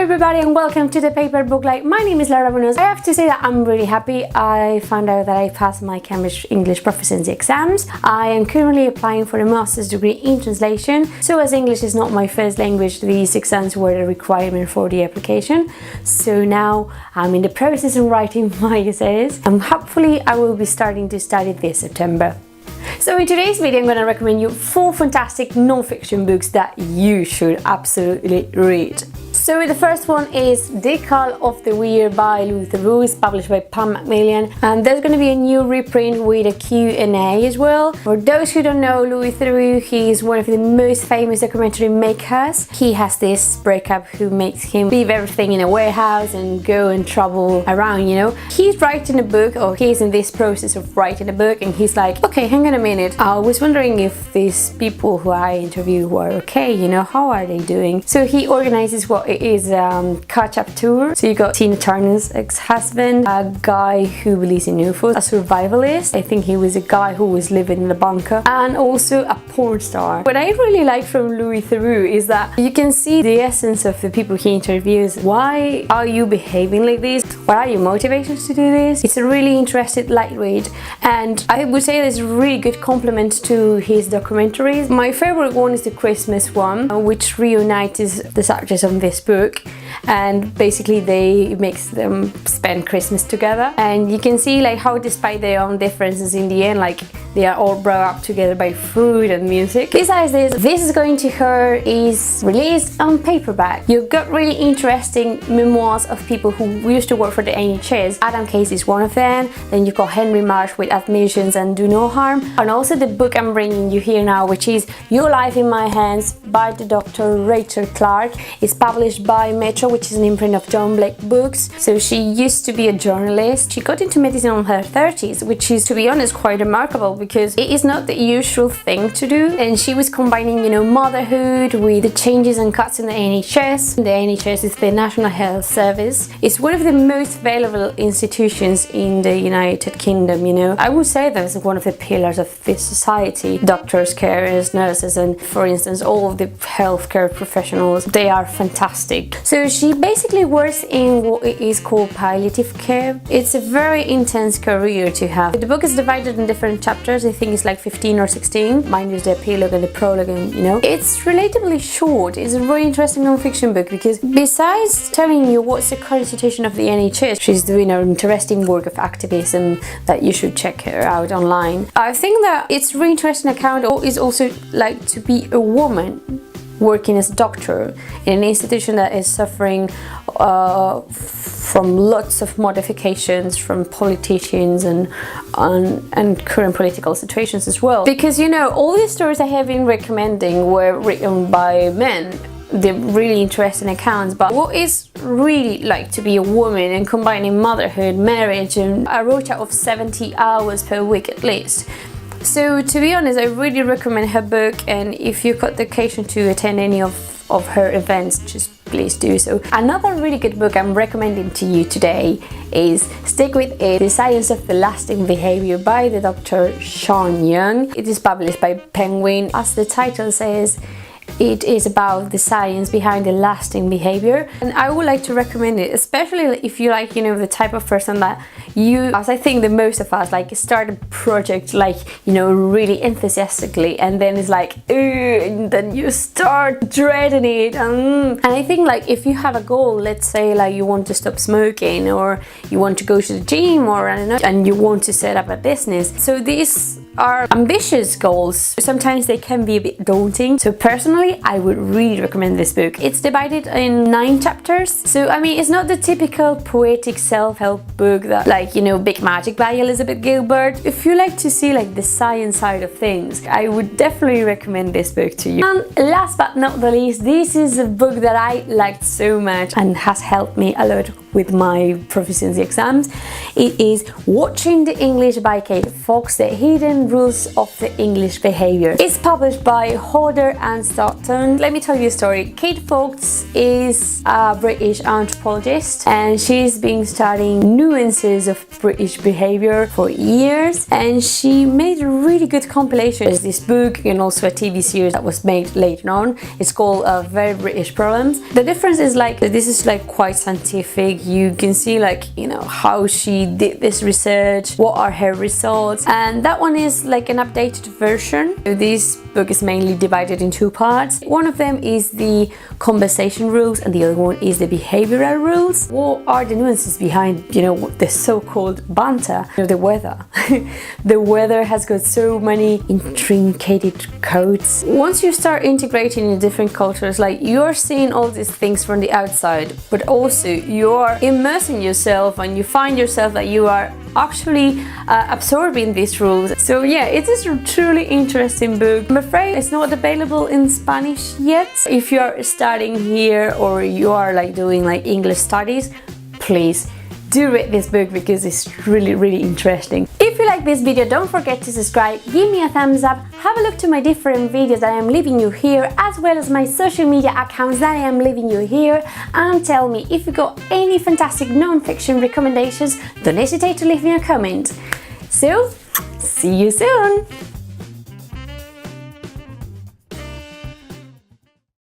everybody and welcome to the Paper Book Light. My name is Laura Munoz. I have to say that I'm really happy. I found out that I passed my Cambridge English Proficiency exams. I am currently applying for a master's degree in translation. So as English is not my first language, these exams were a requirement for the application. So now I'm in the process of writing my essays and hopefully I will be starting to study this September. So in today's video I'm going to recommend you 4 fantastic non-fiction books that you should absolutely read. So the first one is The Call of the Weir by Theroux. It's published by Macmillan, and there's going to be a new reprint with a Q&A as well. For those who don't know Theroux, he is one of the most famous documentary makers. He has this breakup who makes him leave everything in a warehouse and go and travel around, you know. He's writing a book, or he's in this process of writing a book, and he's like, okay, hang on a minute, I was wondering if these people who I interview were okay, you know, how are they doing? So he organizes what it is catch-up tour. So you got Tina Turner's ex-husband, a guy who believes in UFOs, a survivalist, I think he was a guy who was living in a bunker, and also a porn star. What I really like from Theroux is that you can see the essence of the people he interviews. Why are you behaving like this? What are your motivations to do this? It's a really interesting light read, and I would say it's a really good complement to his documentaries. My favorite one is the Christmas one, which reunites the subjects of this book, and basically it makes them spend Christmas together, and you can see like how despite their own differences in the end, like they are all brought up together by food and music. Besides this is Going to Her is released on paperback. You've got really interesting memoirs of people who used to work for the NHS. Adam Case is one of them. Then you've got Henry Marsh with Admissions and Do No Harm, and also the book I'm bringing you here now, which is Your Life in My Hands by the Dr. Rachel Clarke. It's published by Metro, which is an imprint of John Blake Books. So she used to be a journalist. She got into medicine in her 30s, which is, to be honest, quite remarkable because it is not the usual thing to do. And she was combining, you know, motherhood with the changes and cuts in the NHS. The NHS is the National Health Service. It's one of the most valuable institutions in the United Kingdom, you know. I would say that it's one of the pillars of this society. Doctors, carers, nurses, and for instance, all of the healthcare professionals, they are fantastic. So she basically works in what is called palliative care. It's a very intense career to have. The book is divided in different chapters. I think it's like 15 or 16. Mine is the epilogue and the prologue, and you know, it's relatively short. It's a very interesting non-fiction book because besides telling you what's the current situation of the NHS, she's doing an interesting work of activism that you should check her out online. I think that it's a really interesting account. Is also like to be a woman working as a doctor in an institution that is suffering from lots of modifications from politicians and current political situations as well. Because, you know, all these stories I have been recommending were written by men. They're really interesting accounts, but what is really like to be a woman and combining motherhood, marriage, and a rota of 70 hours per week at least. So to be honest, I really recommend her book, and if you got the occasion to attend any of her events, just please do so. Another really good book I'm recommending to you today is Stick With It, The Science of the Lasting Behavior by the Dr. Sean Young. It is published by Penguin. As the title says, it is about the science behind the lasting behavior, and I would like to recommend it, especially if you like, you know, the type of person that you, as I think the most of us, like start a project like, you know, really enthusiastically, and then it's like, and then you start dreading it, and I think like if you have a goal, let's say like you want to stop smoking, or you want to go to the gym, or I don't know, and you want to set up a business. So these are ambitious goals. Sometimes they can be a bit daunting. So personally, I would really recommend this book. It's divided in 9 chapters. So I mean, it's not the typical poetic self-help book that, like, you know, Big Magic by Elizabeth Gilbert. If you like to see like the science side of things, I would definitely recommend this book to you. And last but not the least, this is a book that I liked so much and has helped me a lot with my proficiency exams. It is Watching the English by Kate Fox, The Hidden Rules of the English Behavior. It's published by Hodder and Stoughton. Let me tell you a story. Kate Fox is a British anthropologist and she's been studying nuances of British behavior for years, and she made a really good compilation. There's this book and also a TV series that was made later on. It's called Very British Problems. The difference is like this is like quite scientific. You can see like, you know, how she did this research, what are her results, and that one is like an updated version. This book is mainly divided in two parts. One of them is the conversation rules and the other one is the behavioral rules. What are the nuances behind, you know, the so-called banter? You know, the weather. The weather has got so many intricated codes. Once you start integrating in different cultures, like you're seeing all these things from the outside, but also you're immersing yourself and you find yourself that you are actually absorbing these rules. So yeah, it is a truly interesting book. I'm afraid it's not available in Spanish yet. If you are studying here or you are like doing like English studies, please do read this book because it's really interesting. If you like this video, don't forget to subscribe, give me a thumbs up, have a look to my different videos that I am leaving you here, as well as my social media accounts that I am leaving you here, and tell me if you got any fantastic non-fiction recommendations. Don't hesitate to leave me a comment. So, see you soon!